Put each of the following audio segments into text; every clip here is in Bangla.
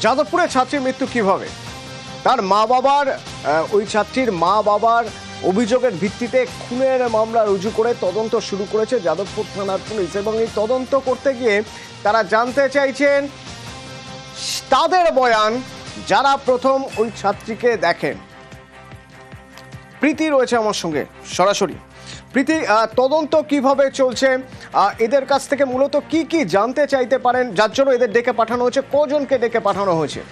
যাদবপুরে ছাত্রীর মৃত্যু কিভাবে, তার মা বাবার ওই ছাত্রীর মা বাবার অভিযোগের ভিত্তিতে খুনের মামলা রুজু করে তদন্ত শুরু করেছে যাদবপুর থানার পুলিশ। এবং এই তদন্ত করতে গিয়ে তারা জানতে চাইছেন তাদের বয়ান, যারা প্রথম ওই ছাত্রীকে দেখেন। প্রীতি রয়েছে আমার সঙ্গে সরাসরি। প্রীতি, তদন্ত কিভাবে চলছে, এদের কাছ থেকে মূলত কি কি জানতে চাইতে পারেন যার জন্য এদের ডেকে পাঠানো হয়েছে, কজনকে ডেকে পাঠানো হয়েছে?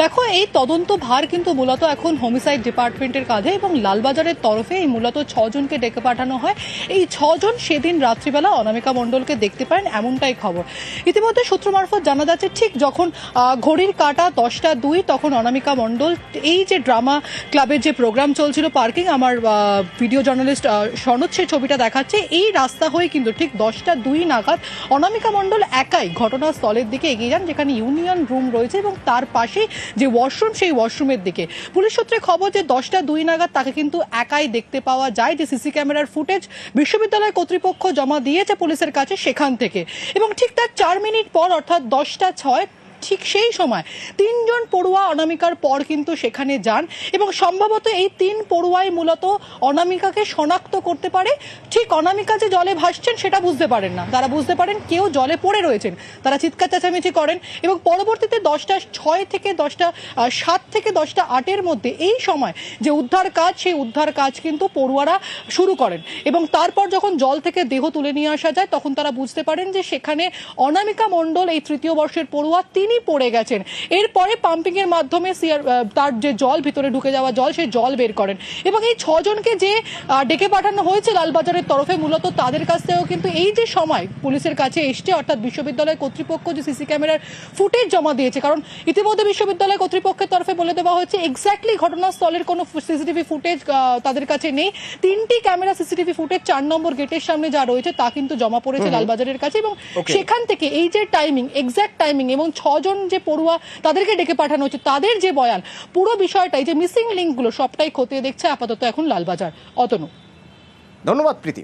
দেখো, এই তদন্ত ভার কিন্তু মূলত এখন হোমিসাইড ডিপার্টমেন্টের কাঁধে এবং লালবাজারের তরফে এই মূলত 6 জনকে ডেকে পাঠানো হয়। এই 6 জন সেদিন রাত্রিবেলা অনামিকা মণ্ডলকে দেখতে পারেন, এমনটাই খবর। ইতিমধ্যে সূত্র মারফত জানা যাচ্ছে, ঠিক যখন ঘড়ির কাঁটা 10টা 2 তখন অনামিকা মণ্ডল এই যে ড্রামা ক্লাবের যে প্রোগ্রাম চলছিল পার্কিং, আমার ভিডিও জার্নালিস্ট সনদ সেই ছবিটা দেখাচ্ছে, এই রাস্তা হয়ে কিন্তু ঠিক 10টা 2 নাগাদ অনামিকা মণ্ডল একাই ঘটনাস্থলের দিকে এগিয়ে যান, যেখানে ইউনিয়ন রুম রয়েছে এবং তার পাশে যে ওয়াশরুম, সেই ওয়াশরুমের দিকে। পুলিশ সূত্রে খবর যে 10টা 2 নাগাদ তাকে কিন্তু একাই দেখতে পাওয়া যায়। যে সিসি ক্যামেরার ফুটেজ বিশ্ববিদ্যালয় কর্তৃপক্ষ জমা দিয়েছে পুলিশের কাছে, সেখান থেকে। এবং ঠিক তার 4 মিনিট পর, অর্থাৎ 10টা 6, ঠিক সেই সময় 3 জন পড়ুয়া অনামিকার পর কিন্তু সেখানে যান এবং সম্ভবত এই 3 পড়ুয়াই মূলত অনামিকাকে শনাক্ত করতে পারে। ঠিক অনামিকা যে জলে ভাসছেন সেটা বুঝতে পারেন না, তারা বুঝতে পারেন কেউ জলে পড়ে রয়েছেন। তারা চিৎকার চেঁচামেচি করেন এবং পরবর্তীতে 10টা 6 থেকে 10টা 7 থেকে 10টা 8-এর মধ্যে এই সময় যে উদ্ধার কাজ, সেই উদ্ধার কাজ কিন্তু পড়ুয়ারা শুরু করেন। এবং তারপর যখন জল থেকে দেহ তুলে নিয়ে আসা যায়, তখন তারা বুঝতে পারেন যে সেখানে অনামিকা মণ্ডল, এই 3য় বর্ষের পড়ুয়া, তিনি পড়ে গেছেন। এরপরে পাম্পিং এর মাধ্যমে তার যে জল, ভিতরে ঢুকে যাওয়া জল, সেই জল বের করেন। এবং এই 6 জনকে যে ডেকে পাঠানো হয়েছে লালবাজারের তরফে, মূলত তাদের কাছ থেকেও কিন্তু এই যে সময় পুলিশের কাছে এসছে, অর্থাৎ বিশ্ববিদ্যালয় কর্তৃপক্ষ যে সিসি ক্যামেরার ফুটেজ জমা দিয়েছে, কারণ ইতিমধ্যে বিশ্ববিদ্যালয় কর্তৃপক্ষের তরফে বলে দেওয়া হয়েছে এক্স্যাক্টলি ঘটনাস্থলের কোনো সিসিটিভি ফুটেজ তাদের কাছে নেই। 3টি ক্যামেরা সিসিটিভি ফুটেজ 4 নম্বর গেটের সামনে যা রয়েছে তা কিন্তু জমা পড়েছে লালবাজারের কাছে। এবং সেখান থেকে এই যে টাইমিং, এক্স্যাক্ট টাইমিং, এবং 6 জন যে পড়ুয়া তাদেরকে ডেকে পাঠানো হচ্ছে, তাদের যে বয়ান, পুরো বিষয়টাই যে মিসিং লিঙ্কগুলো সবটাই খতিয়ে দেখছে আপাতত এখন লালবাজার। অতনু, ধন্যবাদ প্রীতি।